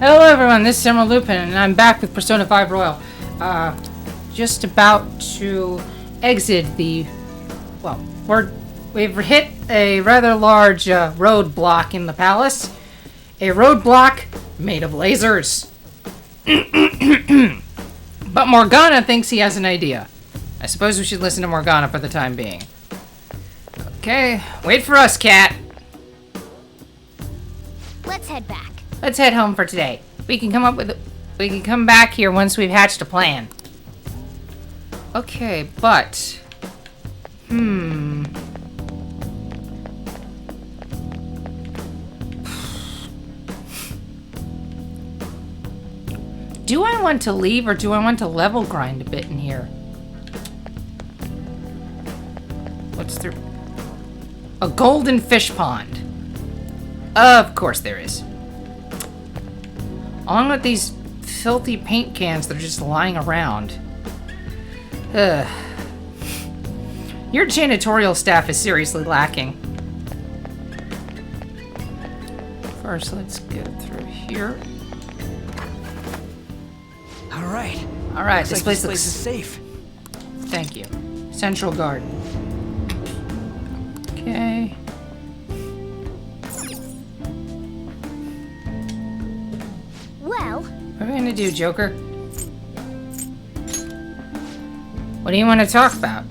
Hello everyone, this is Emerald Lupin, and I'm back with Persona 5 Royal. Just about to exit the... Well, we've hit a rather large roadblock in the palace. A roadblock made of lasers. But Morgana thinks he has an idea. I suppose we should listen to Morgana for the time being. Okay, wait for us, cat. Let's head back. Let's head home for today. We can come back here once we've hatched a plan. Okay, but... Do I want to leave or do I want to level grind a bit in here? What's there? A golden fish pond. Of course there is. Along with these filthy paint cans that are just lying around. Ugh. Your janitorial staff is seriously lacking. First, let's get through here. All right, this place looks is safe. Thank you. Central Garden. Okay. Well, What are we gonna do, Joker? What do you want to talk about?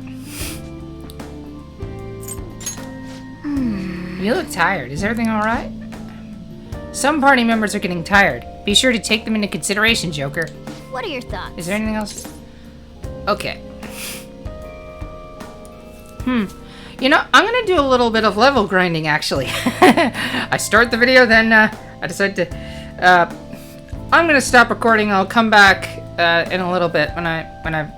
You look tired. Is everything alright? Some party members are getting tired. Be sure to take them into consideration, Joker. what are your thoughts? Is there anything else? Okay. You know, I'm gonna do a little bit of level grinding, actually. I start the video, then I decide to... I'm gonna stop recording. I'll come back in a little bit when I've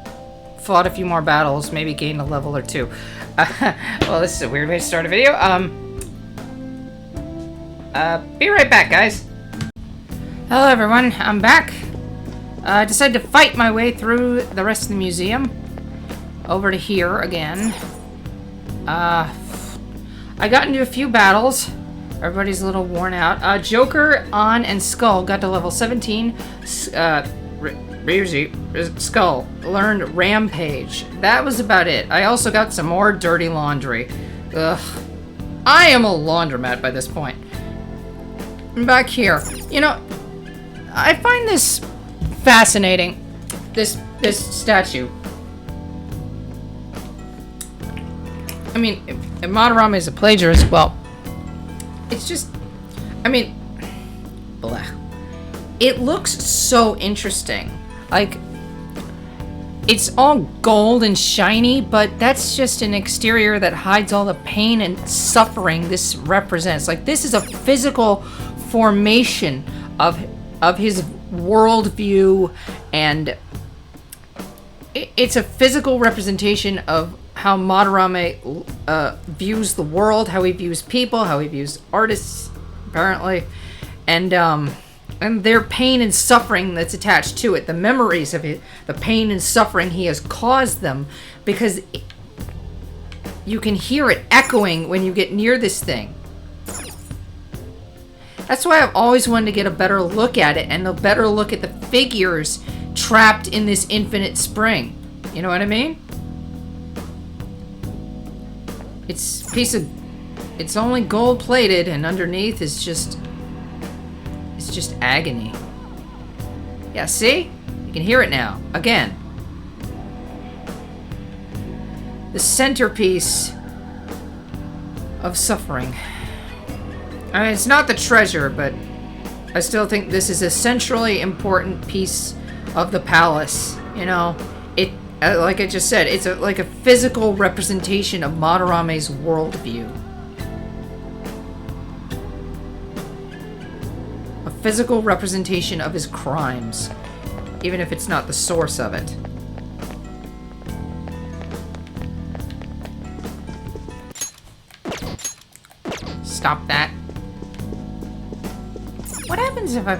fought a few more battles, maybe gained a level or two. Well, this is a weird way to start a video. Be right back, guys. Hello, everyone. I'm back. I decided to fight my way through the rest of the museum. Over to here again. I got into a few battles. Everybody's a little worn out. Joker, An, and Skull got to level 17. Ryuji, Skull, learned Rampage. That was about it. I also got some more dirty laundry. Ugh. I am a laundromat by this point. Back here. You know, I find this fascinating. This statue. I mean, if Madarame is a plagiarist, well, it's just, I mean, blah. It looks so interesting. Like, it's all gold and shiny, but that's just an exterior that hides all the pain and suffering this represents. Like, this is a physical formation of his worldview, and it's a physical representation of how Madarame views the world, how he views people, how he views artists, apparently, and their pain and suffering that's attached to it, the memories of it, the pain and suffering he has caused them, because you can hear it echoing when you get near this thing. That's why I've always wanted to get a better look at it, and a better look at the figures trapped in this infinite spring. You know what I mean? It's only gold plated, and underneath is just agony. Yeah, see? You can hear it now. Again. The centerpiece of suffering. I mean, it's not the treasure, but I still think this is a centrally important piece of the palace. You know, like I just said, it's like a physical representation of Madarame's worldview. A physical representation of his crimes, even if it's not the source of it. Stop that. What happens if I...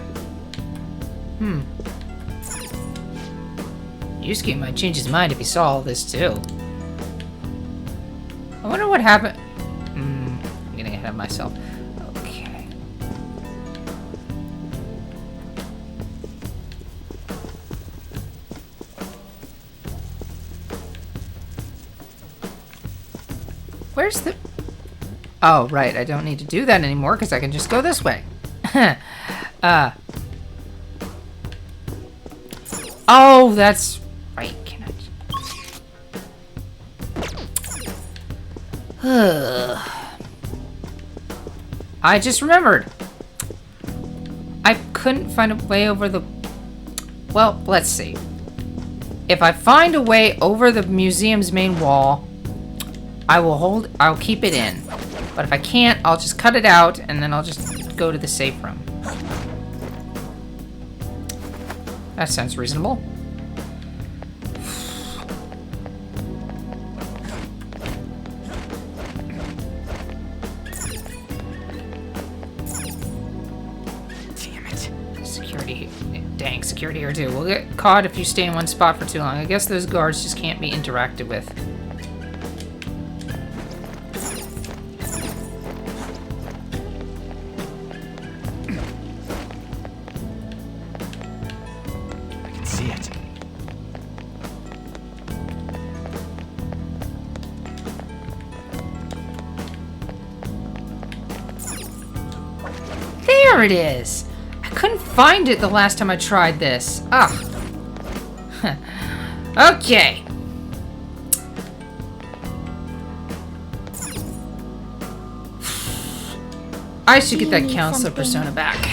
Yusuke might change his mind if he saw all this, too. I wonder what happened... I'm getting ahead of myself. Okay. Where's the... Oh, right. I don't need to do that anymore because I can just go this way. Oh, that's right. Can I... I just remembered. I couldn't find a way over the... Well, let's see. If I find a way over the museum's main wall, I'll keep it in. But if I can't, I'll just cut it out and then I'll just go to the safe room. That sounds reasonable. Damn it. Security. Dang, security here too. We'll get caught if you stay in one spot for too long. I guess those guards just can't be interacted with. See it. There it is! I couldn't find it the last time I tried this. Ugh. Okay. I should get that counselor persona back.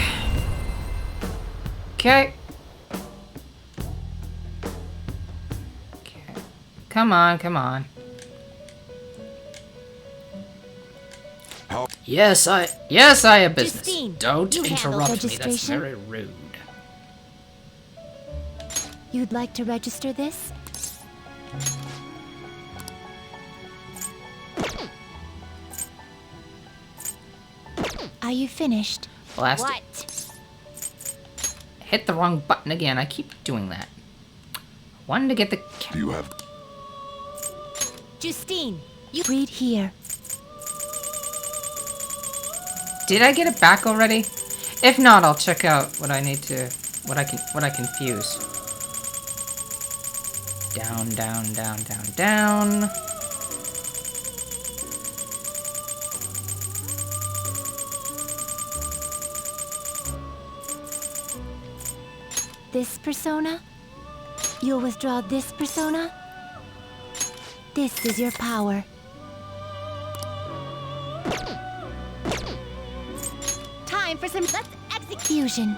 Okay. Come on, come on. Yes, I have business. Justine, Don't you handle interrupt me. That's registration? very rude. You'd like to register this? Are you finished? Blast it. Hit the wrong button again. I keep doing that. Wanted to get the... Do you have... Justine, you read here. Did I get it back already? If not, I'll check out what I need to... What I can fuse. Down, down, down, down, down. This persona? You'll withdraw this persona? This is your power. Time for some execution.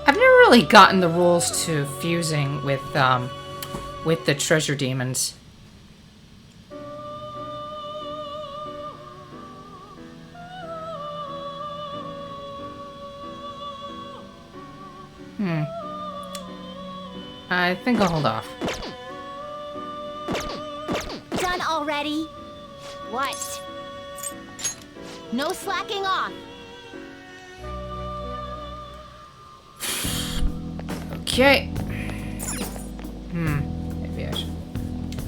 I've never really gotten the rules to fusing with the treasure demons. I think I'll hold off. Done already? What? No slacking off. Okay. Maybe I should...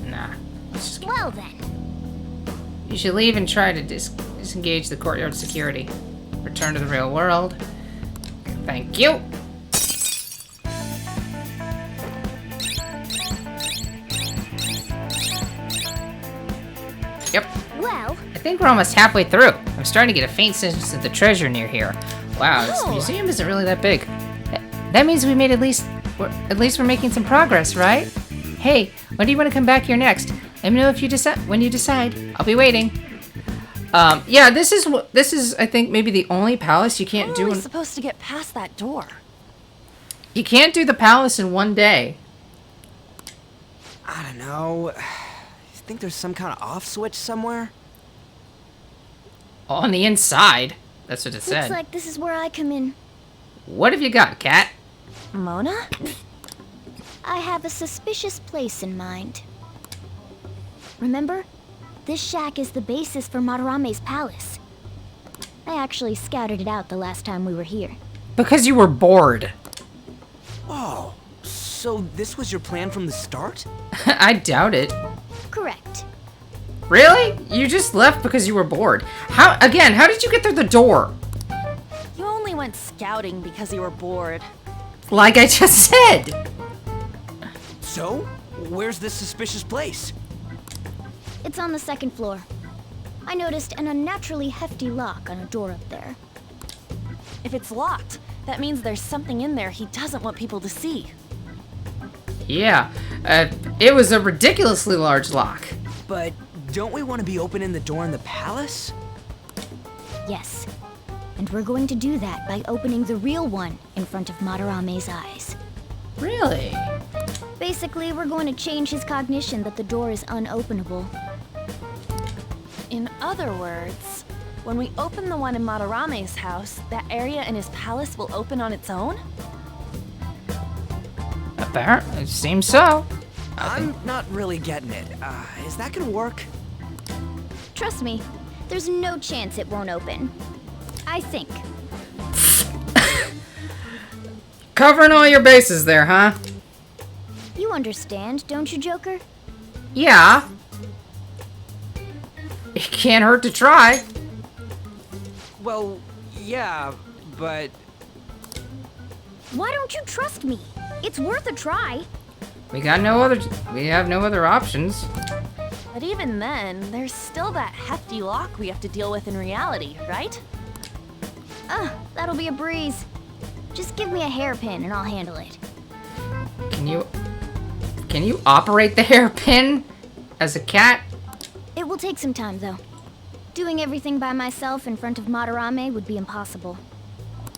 Nah. Let's just... Well then. You should leave and try to disengage the courtyard security. Return to the real world. Thank you. Yep. Well, I think we're almost halfway through. I'm starting to get a faint sense of the treasure near here. Wow, this museum isn't really that big. That means we made at least we're making some progress, right? Hey, when do you want to come back here next? Let me know if you decide when you decide. I'll be waiting. Yeah, this is I think maybe the only palace you can't do. How are we supposed to get past that door? You can't do the palace in one day. I don't know. You think there's some kind of off switch somewhere? On the inside. That's what it said. looks like this is where I come in. What have you got, cat? Mona? I have a suspicious place in mind. Remember? This shack is the basis for Madarame's palace. I actually scouted it out the last time we were here. Because you were bored. Whoa. So this was your plan from the start? I doubt it. Correct. Really? You just left because you were bored. How did you get through the door? You only went scouting because you were bored. Like I just said. So, where's this suspicious place? It's on the second floor. I noticed an unnaturally hefty lock on a door up there. If it's locked, that means there's something in there he doesn't want people to see. Yeah, it was a ridiculously large lock. But don't we want to be opening the door in the palace? Yes. And we're going to do that by opening the real one in front of Madarame's eyes. Really? Basically, we're going to change his cognition that the door is unopenable. In other words, when we open the one in Madarame's house, that area in his palace will open on its own? Apparently, it seems so. I'm not really getting it. Is that gonna work? Trust me, there's no chance it won't open. I think. Covering all your bases there, huh? You understand, don't you, Joker? Yeah. It can't hurt to try. Well, yeah, but... Why don't you trust me? It's worth a try. We have no other options. But even then, there's still that hefty lock we have to deal with in reality, right? That'll be a breeze. Just give me a hairpin and I'll handle it. Can you operate the hairpin as a cat? It will take some time, though. Doing everything by myself in front of Madarame would be impossible.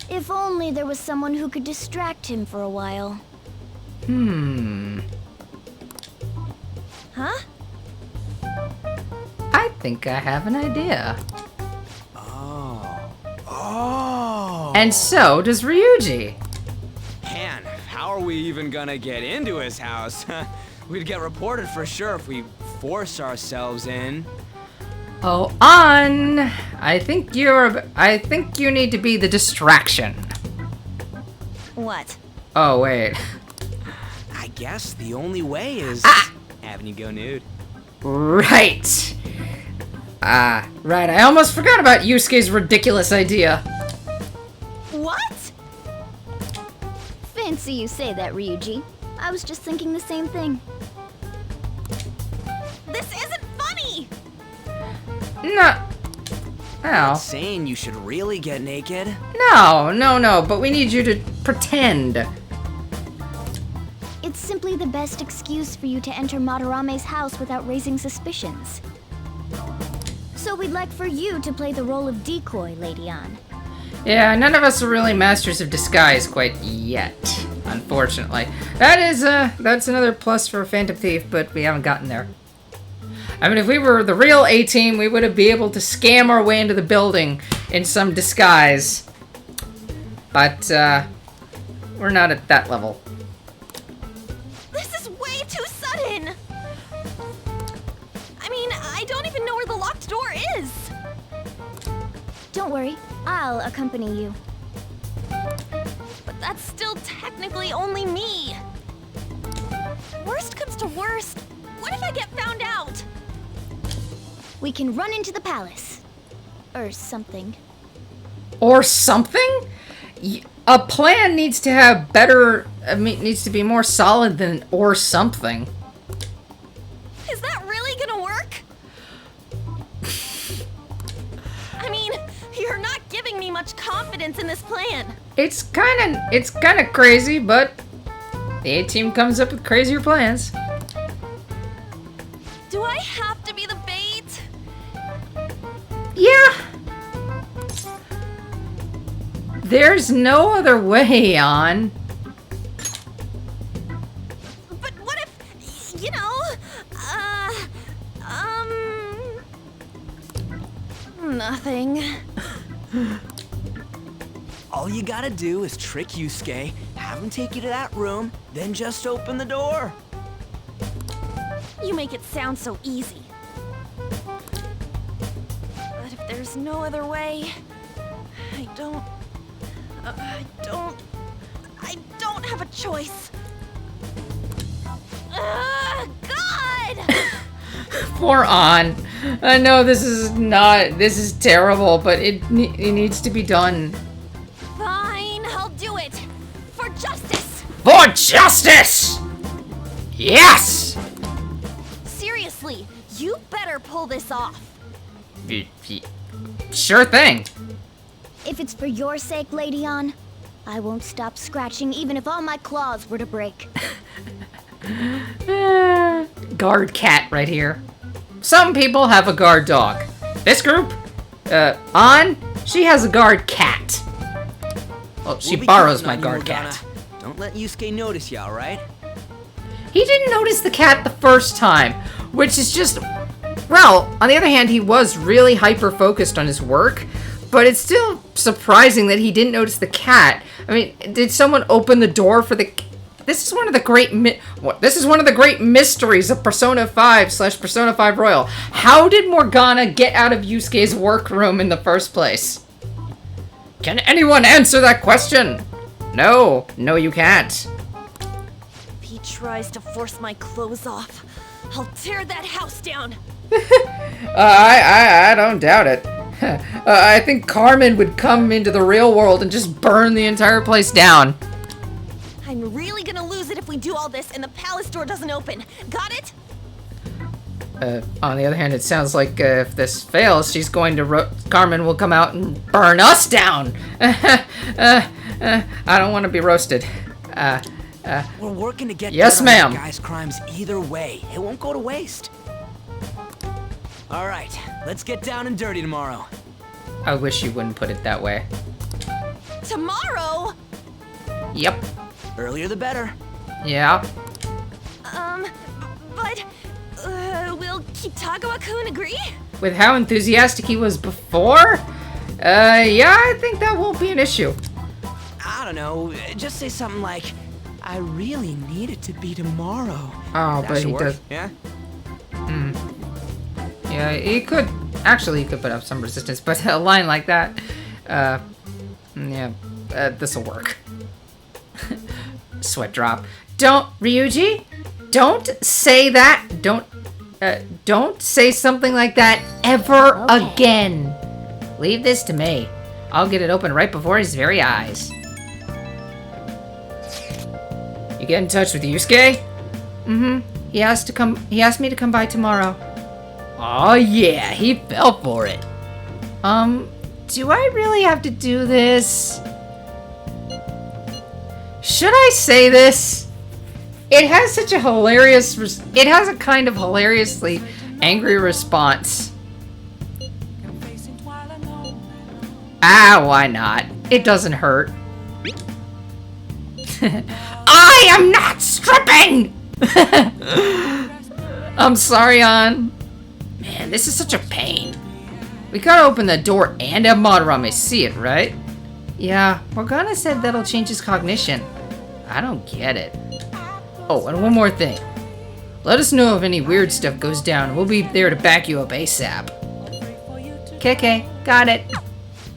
If only there was someone who could distract him for a while. Huh? I think I have an idea. Oh. And so does Ryuji. Man, how are we even gonna get into his house? We'd get reported for sure if we force ourselves in. Oh, on. I think you need to be the distraction. What? Oh, wait. I guess the only way is having you go nude. Right. Right. I almost forgot about Yusuke's ridiculous idea. What? Fancy you say that, Ryuji. I was just thinking the same thing. This isn't funny! No. Not Oh. saying you should really get naked. No, but we need you to pretend. It's simply the best excuse for you to enter Madarame's house without raising suspicions. So we'd like for you to play the role of decoy, Lady Ann. Yeah, none of us are really masters of disguise quite yet, unfortunately. That's another plus for Phantom Thief, but we haven't gotten there. I mean, if we were the real A-Team, we would be able to scam our way into the building in some disguise. But, we're not at that level. This is way too sudden! I mean, I don't even know where the locked door is! Don't worry, I'll accompany you. But that's still technically only me! Worst comes to worst, what if I get found out? We can run into the palace. Or something. Or something? A plan needs to have needs to be more solid than or something. Is that really gonna work? I mean, you're not giving me much confidence in this plan. It's kinda crazy, but the A-Team comes up with crazier plans. Do I have to be the bait? Yeah. There's no other way on. But what if, you know, nothing. All you gotta do is trick Yusuke, have him take you to that room, then just open the door. You make it sound so easy. But if there's no other way, I don't have a choice. God! Poor An. I know this is terrible, but it needs to be done. Fine, I'll do it. For justice! For justice! Yes! Seriously, you better pull this off. Sure thing. If it's for your sake, Lady An, I won't stop scratching even if all my claws were to break. Guard cat right here. Some people have a guard dog. This group, An, she has a guard cat. Well, she borrows my guard cat. Don't let Yusuke notice you, alright? He didn't notice the cat the first time, which is just... Well, on the other hand, he was really hyper-focused on his work, but it's still surprising that he didn't notice the cat. I mean, did someone open the door for the... This is one of the great mysteries of Persona 5/Persona 5 Royal. How did Morgana get out of Yusuke's workroom in the first place? Can anyone answer that question? No, you can't. If he tries to force my clothes off, I'll tear that house down. I don't doubt it. I think Carmen would come into the real world and just burn the entire place down. I'm really gonna lose it if we do all this and the palace door doesn't open. Got it? On the other hand, it sounds like if this fails, she's going to Carmen will come out and burn us down. I don't want to be roasted. We're working to get yes, ma'am. Guy's crimes either way. It won't go to waste. All right, let's get down and dirty tomorrow. I wish you wouldn't put it that way. Tomorrow? Yep. Earlier the better. Yeah. But, will Kitagawa-kun agree? With how enthusiastic he was before? Yeah, I think that won't be an issue. I don't know, just say something like, I really need it to be tomorrow. Oh, That but should he work, does. yeah? Yeah, he could. Actually, he could put up some resistance, but a line like that, yeah, this'll work. Sweat drop. Don't, Ryuji, don't say that. Don't say something like that ever again. Leave this to me. I'll get it open right before his very eyes. You get in touch with Yusuke? Mm-hmm. He asked me to come by tomorrow. Oh yeah, he fell for it. Do I really have to do this? Should I say this? It has such a hilarious... It has a kind of hilariously angry response. Ah, why not? It doesn't hurt. I am not stripping! I'm sorry, An. Man, this is such a pain. We gotta open the door and have Madarame see it, right? Yeah, Morgana said that'll change his cognition. I don't get it. Oh, and one more thing. Let us know if any weird stuff goes down. We'll be there to back you up ASAP. KK, got it.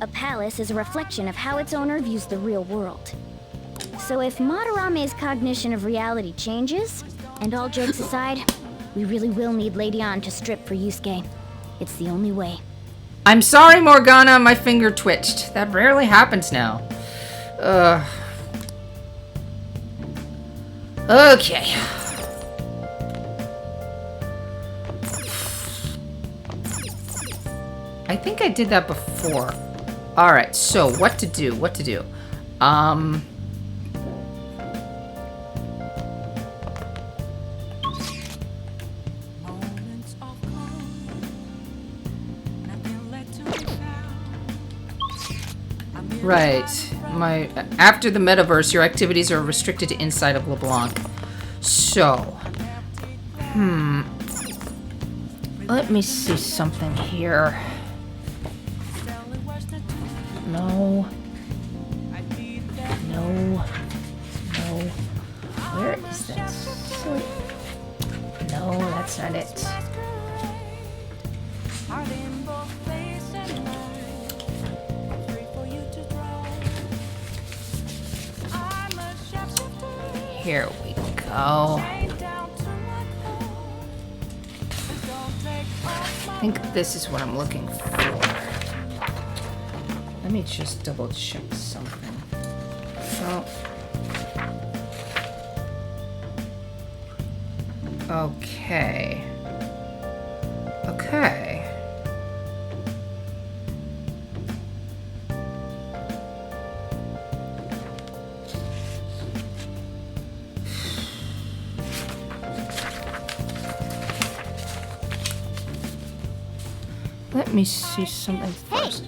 A palace is a reflection of how its owner views the real world. So if Madarame's cognition of reality changes, and all jokes aside, we really will need Lady An to strip for Yusuke. It's the only way. I'm sorry, Morgana, my finger twitched. That rarely happens now. Okay. I think I did that before. Alright, so what to do? Right. After the metaverse, your activities are restricted to inside of LeBlanc. So, let me see something here. No. Where is this? No, that's not it. Here we go. go. I think this is what I'm looking for. Let me just double check something. So, okay. Okay. Let me see something first.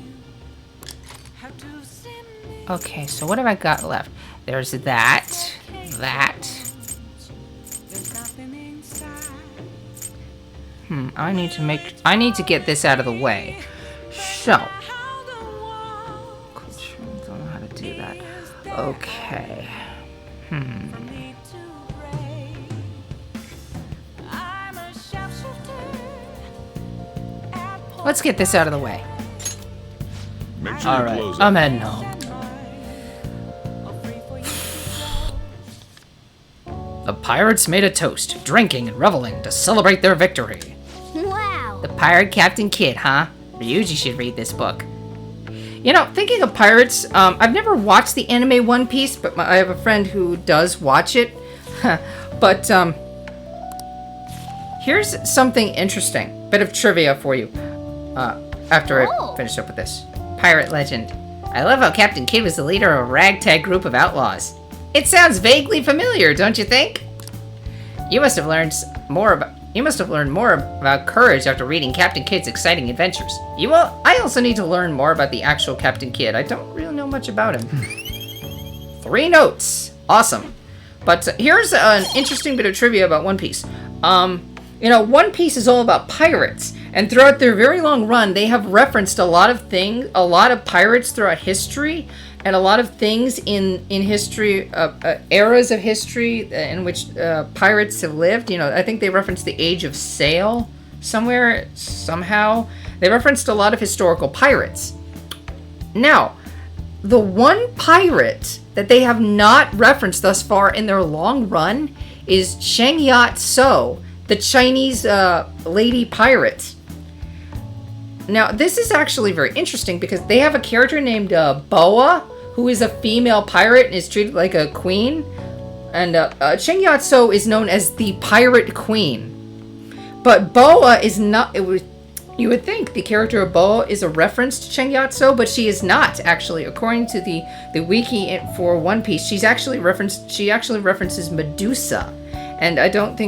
Okay, so what have I got left? There's that. I need to get this out of the way. So. I don't know how to do that. Okay. Let's get this out of the way. Alright, I'm heading home. The pirates made a toast, drinking and reveling to celebrate their victory. Wow. The Pirate Captain Kidd, huh? Ryuji should read this book. You know, thinking of pirates, I've never watched the anime One Piece, but I have a friend who does watch it. But, here's something interesting. Bit of trivia for you. After I finish up with this. Pirate legend. I love how Captain Kidd was the leader of a ragtag group of outlaws. It sounds vaguely familiar, don't you think? You must have learned more about courage after reading Captain Kidd's exciting adventures. I also need to learn more about the actual Captain Kidd. I don't really know much about him. 3 notes. Awesome. But here's an interesting bit of trivia about One Piece. You know, One Piece is all about pirates, and throughout their very long run, they have referenced a lot of pirates throughout history, and a lot of things in history, eras of history in which pirates have lived. You know, I think they referenced the Age of Sail somehow. They referenced a lot of historical pirates. Now, the one pirate that they have not referenced thus far in their long run is Cheng Yat So, the Chinese lady pirate. Now, this is actually very interesting because they have a character named Boa, who is a female pirate and is treated like a queen. And Cheng Yat So is known as the Pirate Queen. But Boa is not... You would think the character of Boa is a reference to Cheng Yat So, but she is not, actually. According to the wiki for One Piece, she actually references Medusa. And I don't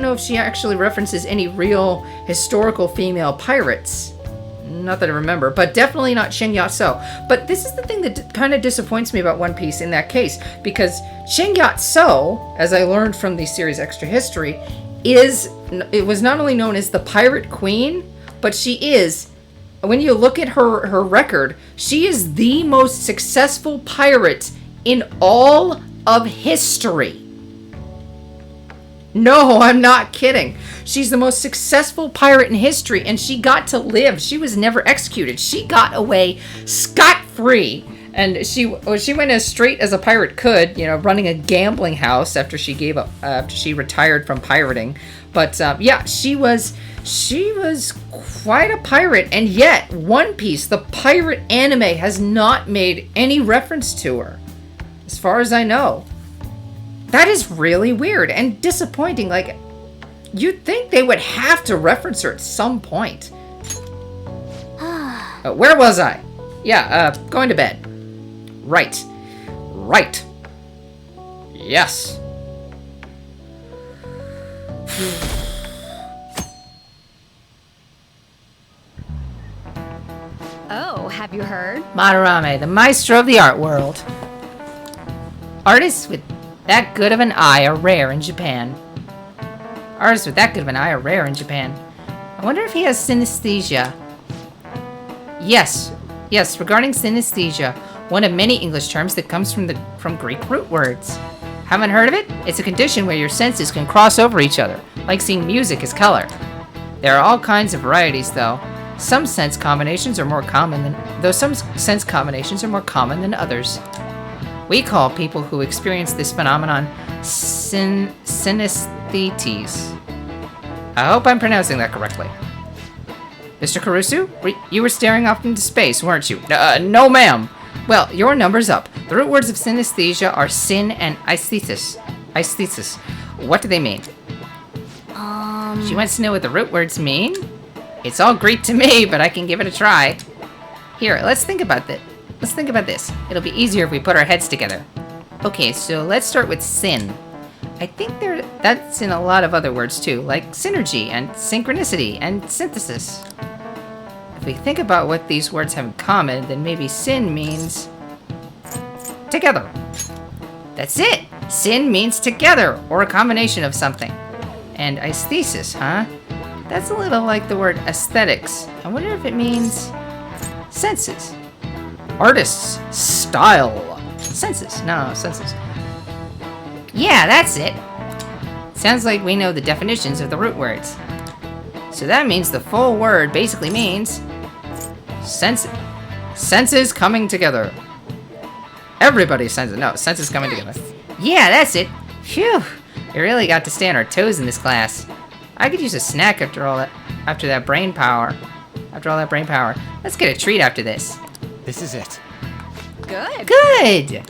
know if she actually references any real historical female pirates. Not that I remember, but definitely not Cheng Yat So. But this is the thing that kind of disappoints me about One Piece in that case, because Cheng Yat So, as I learned from the series Extra History, it was not only known as the Pirate Queen, but she is, when you look at her record, she is the most successful pirate in all of history. No, I'm not kidding. She's the most successful pirate in history, and she got to live. She was never executed. She got away scot-free, and she went as straight as a pirate could, you know, running a gambling house after she retired from pirating. But yeah, she was quite a pirate, and yet One Piece, the pirate anime, has not made any reference to her, as far as I know. That is really weird and disappointing. Like, you'd think they would have to reference her at some point. Where was I? Yeah, going to bed. Right. Yes. Oh, have you heard? Madarame, the maestro of the art world. Artists with that good of an eye are rare in Japan. I wonder if he has synesthesia. Yes, regarding synesthesia, one of many English terms that comes from Greek root words. Haven't heard of it? It's a condition where your senses can cross over each other, like seeing music as color. There are all kinds of varieties, though. Some sense combinations are more common than others. We call people who experience this phenomenon synesthetes. I hope I'm pronouncing that correctly. Mr. Caruso? You were staring off into space, weren't you? No, ma'am. Well, your number's up. The root words of synesthesia are sin and aesthesis. Aesthesis. What do they mean? She wants to know what the root words mean? It's all Greek to me, but I can give it a try. Here, let's think about this. It'll be easier if we put our heads together. Okay, so let's start with sin. I think that's in a lot of other words too, like synergy and synchronicity and synthesis. If we think about what these words have in common, then maybe sin means together. That's it! Sin means together, or a combination of something. And aesthesis, huh? That's a little like the word aesthetics. I wonder if it means senses. Artists, style. Senses. No, senses. Yeah, that's it. Sounds like we know the definitions of the root words. So that means the full word basically means senses coming together. Everybody's senses. No, senses coming together. Yeah, that's it. Phew. We really got to stay on our toes in this class. I could use a snack after all that brain power. Let's get a treat after this. This is it. Good.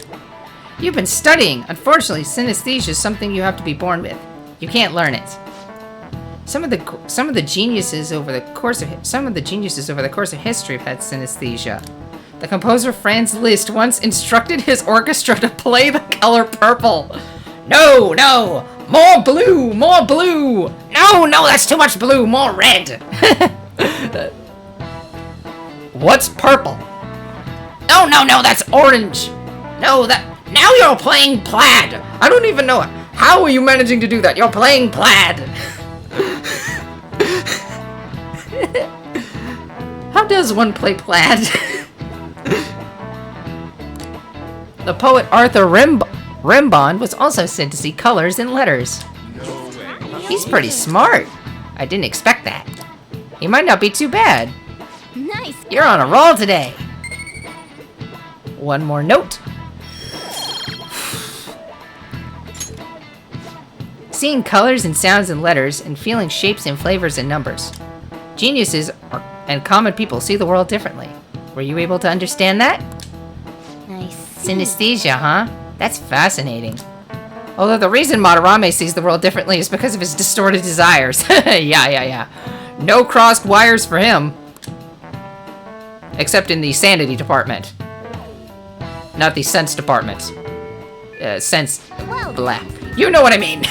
You've been studying. Unfortunately, synesthesia is something you have to be born with. You can't learn it. Some of the geniuses over the course of history have had synesthesia. The composer Franz Liszt once instructed his orchestra to play the color purple. No, more blue. No, that's too much blue. More red. What's purple? No, that's orange. No, now you're playing plaid. I don't even know. How are you managing to do that? You're playing plaid. How does one play plaid? The poet Arthur Rimbaud was also said to see colors in letters. He's pretty smart. I didn't expect that. He might not be too bad. Nice. You're on a roll today. One more note. Seeing colors and sounds and letters and feeling shapes and flavors and numbers. Geniuses and common people see the world differently. Were you able to understand that? Nice. Synesthesia, huh? That's fascinating. Although the reason Madarame sees the world differently is because of his distorted desires. Yeah. No crossed wires for him. Except in the sanity department. Not the sense department. Blah. You know what I mean.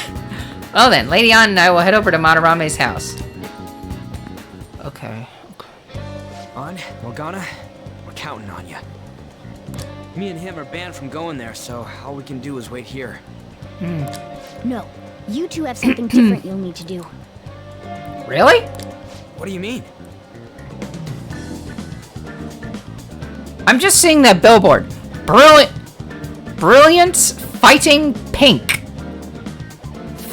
Well then, Lady Ann and I will head over to Madarame's house. Okay. On, Morgana, we're counting on you. Me and him are banned from going there, so all we can do is wait here. No, you two have something different you'll need to do. Really? What do you mean? I'm just seeing that billboard. Brilliance Fighting Pink.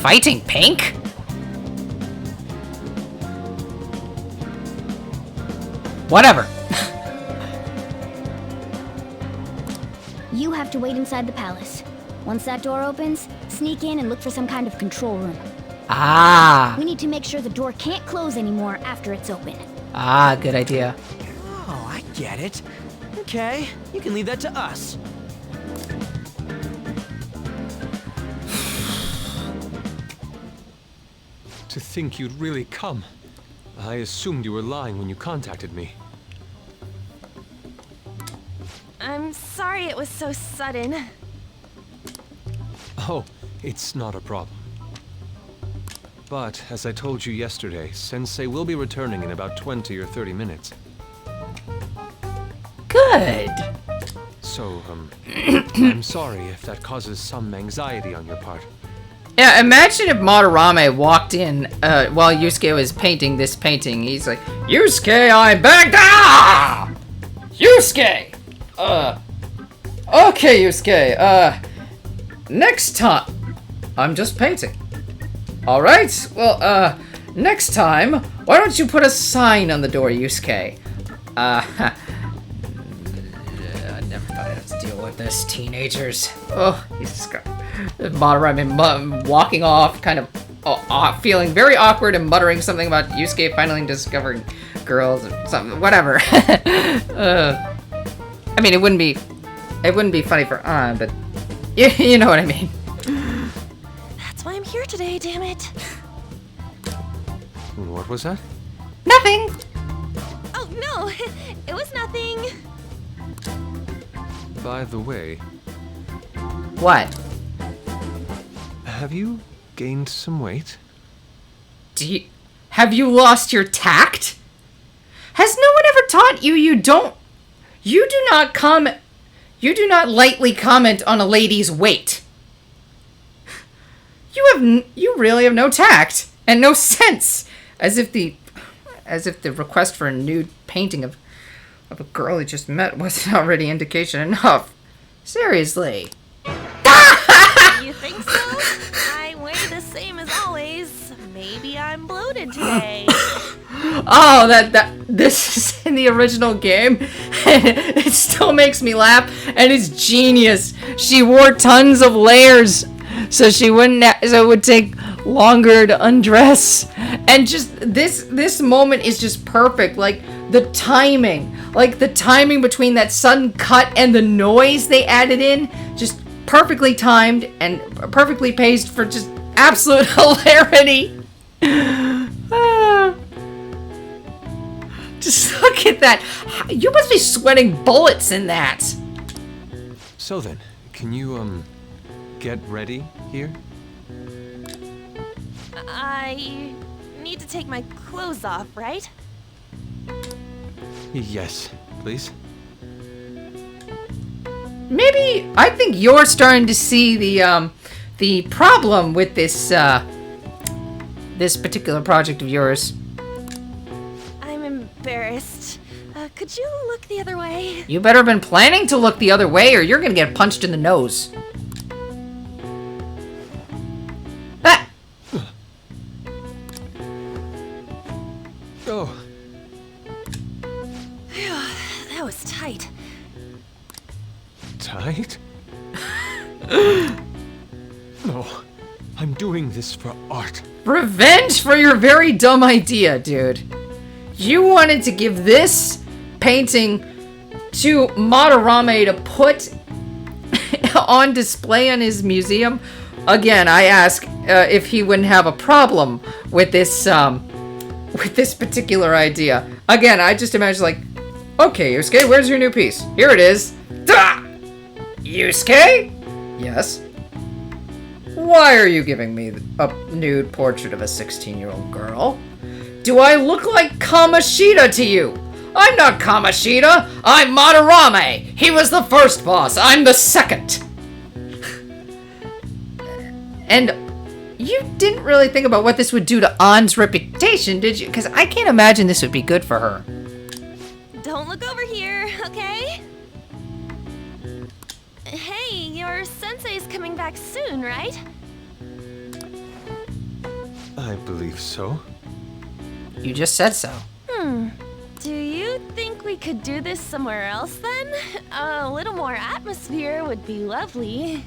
Fighting Pink? Whatever. You have to wait inside the palace. Once that door opens, sneak in and look for some kind of control room. Ah. We need to make sure the door can't close anymore after it's open. Ah, good idea. Oh, I get it. Okay, you can leave that to us. To think you'd really come. I assumed you were lying when you contacted me. I'm sorry it was so sudden. Oh, it's not a problem. But, as I told you yesterday, Sensei will be returning in about 20 or 30 minutes. Good. So, I'm sorry if that causes some anxiety on your part. Yeah, imagine if Madarame walked in while Yusuke was painting this painting. He's like, Yusuke, I'm back! Ah! Yusuke! Okay, Yusuke, next time... I'm just painting. Alright, well, next time, why don't you put a sign on the door, Yusuke? I never thought I'd have to deal with this, teenagers. Oh, Jesus Christ. Madarame walking off, kind of feeling very awkward and muttering something about Yusuke finally discovering girls or something, whatever. I mean, it wouldn't be funny for An, but you know what I mean. That's why I'm here today, damn it. What was that? Nothing. Oh, no, it was nothing. By the way, What? have you gained some weight? Have you lost your tact? Has no one ever taught you you do not lightly comment on a lady's weight? You really have no tact and no sense. As if the request for a nude painting of a girl he just met wasn't already indication enough. Seriously. You think so? I weigh the same as always. Maybe I'm bloated today. Oh, this is in the original game, and it still makes me laugh, and it's genius. She wore tons of layers, so so it would take longer to undress, and just this moment is just perfect. Like the timing between that sudden cut and the noise they added in, just perfectly timed and perfectly paced for just absolute hilarity. Just look at that. You must be sweating bullets in that. So then, can you, get ready here? I need to take my clothes off, right? Yes, please. Maybe I think you're starting to see the problem with this this particular project of yours. I'm embarrassed. Could you look the other way? You better have been planning to look the other way, or you're gonna get punched in the nose. Ah! Oh, That was tight. tight? No, I'm doing this for art. Revenge for your very dumb idea, dude. You wanted to give this painting to Madarame to put on display in his museum. Again, I ask if he wouldn't have a problem with this particular idea. Again, I just imagine like, okay, Yusuke, where's your new piece? Here it is. Da! Yusuke? Yes. Why are you giving me a nude portrait of a 16-year-old girl? Do I look like Kamoshida to you? I'm not Kamoshida. I'm Madarame. He was the first boss. I'm the second. And you didn't really think about what this would do to An's reputation, did you? Because I can't imagine this would be good for her. Don't look over here, okay? Hey, your sensei's coming back soon, right? I believe so. You just said so. Do you think we could do this somewhere else then? A little more atmosphere would be lovely.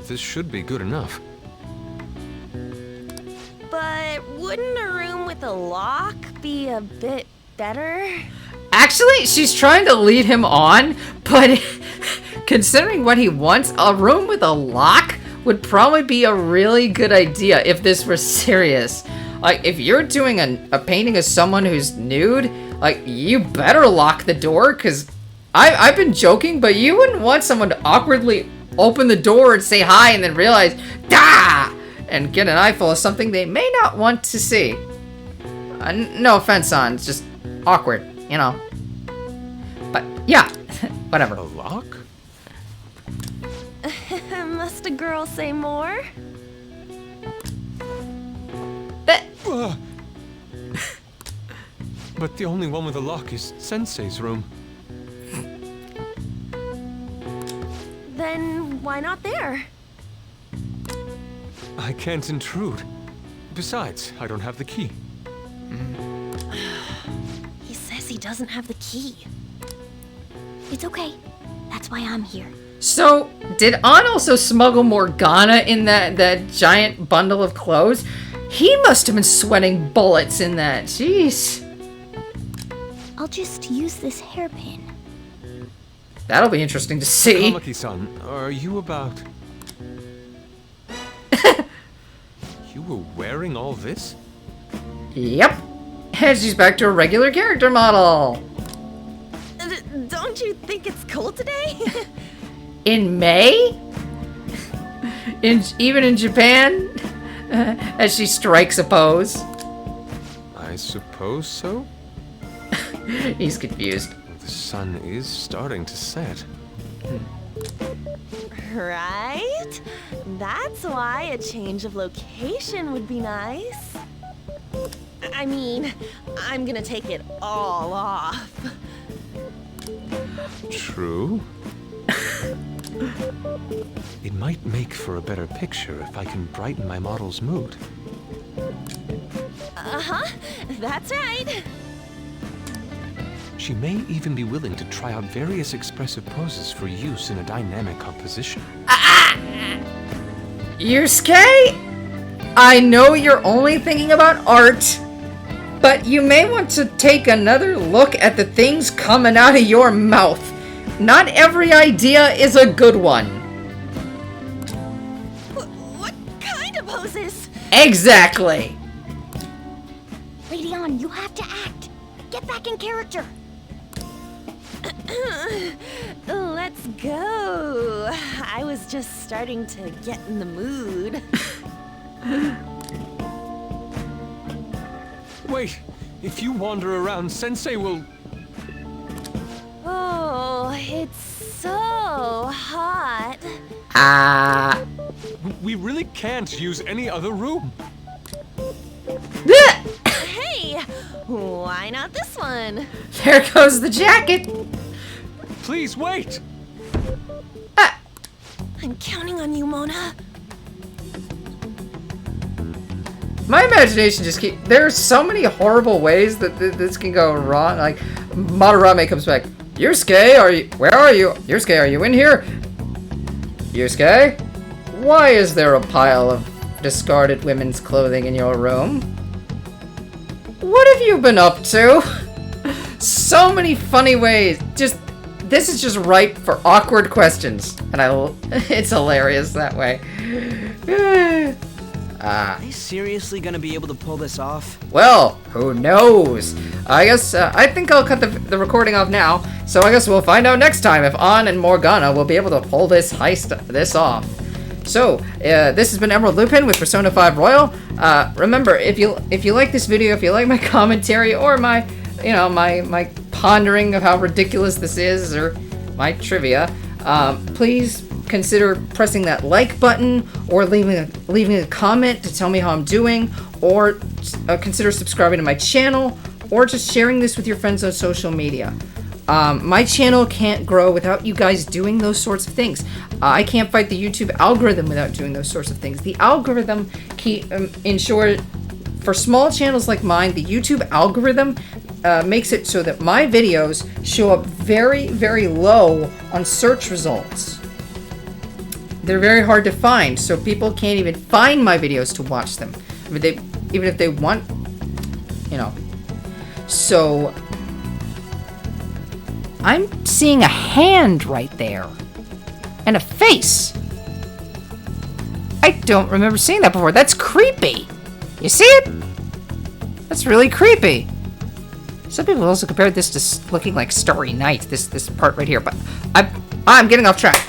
This should be good enough. But wouldn't a room with a lock be a bit better? Actually, she's trying to lead him on, but considering what he wants, a room with a lock would probably be a really good idea if this were serious. Like, if you're doing a painting of someone who's nude, like, you better lock the door, because I've been joking, but you wouldn't want someone to awkwardly open the door and say hi and then realize, "Dah!" and get an eyeful of something they may not want to see. No offense, son, it's just awkward, you know. But, yeah, whatever. A lock? Must a girl say more? But the only one with a lock is Sensei's room. Then why not there? I can't intrude. Besides, I don't have the key. He says he doesn't have the key. It's okay. That's why I'm here. So, did An also smuggle Morgana in that giant bundle of clothes? He must have been sweating bullets in that. Jeez. I'll just use this hairpin. That'll be interesting to see. Tamaki-san, are you about... You were wearing all this? Yep. And she's back to a regular character model. Don't you think it's cold today? In May? Even in Japan? As she strikes a pose. I suppose so? He's confused. The sun is starting to set. Right? That's why a change of location would be nice. I mean, I'm gonna take it all off. True. It might make for a better picture if I can brighten my model's mood. Uh-huh, that's right. She may even be willing to try out various expressive poses for use in a dynamic composition. Yusuke, I know you're only thinking about art, but you may want to take another look at the things coming out of your mouth. Not every idea is a good one. What kind of poses? Exactly. Lady On, you have to act. Get back in character. Let's go. I was just starting to get in the mood. Wait, if you wander around, Sensei will... Oh, it's so hot. We really can't use any other room. Hey, why not this one? There goes the jacket. Please wait! I'm counting on you, Mona. My imagination just keeps... There are so many horrible ways that this can go wrong. Like, Madarame comes back. Yusuke, where are you? Yusuke, are you in here? Yusuke? Why is there a pile of discarded women's clothing in your room? What have you been up to? So many funny ways. This is just ripe for awkward questions. And it's hilarious that way. Are they seriously gonna be able to pull this off? Well, who knows? I guess, I think I'll cut the recording off now. So I guess we'll find out next time if An and Morgana will be able to pull this off. So, this has been Emerald Lupin with Persona 5 Royal. Remember, if you like this video, if you like my commentary or my pondering of how ridiculous this is, or my trivia, please consider pressing that like button or leaving a comment to tell me how I'm doing, or consider subscribing to my channel, or just sharing this with your friends on social media. My channel can't grow without you guys doing those sorts of things. I can't fight the YouTube algorithm without doing those sorts of things. The algorithm ensure for small channels like mine, the YouTube algorithm makes it so that my videos show up very, very low on search results. They're very hard to find, so people can't even find my videos to watch them. I mean, even if they want, So, I'm seeing a hand right there. And a face. I don't remember seeing that before. That's creepy. You see it? That's really creepy. Some people also compared this to looking like Starry Night, this part right here, but I'm getting off track.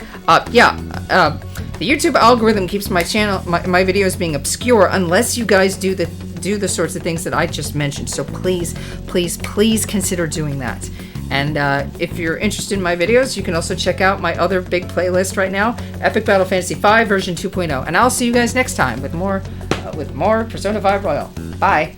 The YouTube algorithm keeps my channel, my videos being obscure unless you guys do the sorts of things that I just mentioned. So please, please, please consider doing that. And if you're interested in my videos, you can also check out my other big playlist right now, Epic Battle Fantasy V version 2.0. And I'll see you guys next time with more Persona 5 Royal. Bye.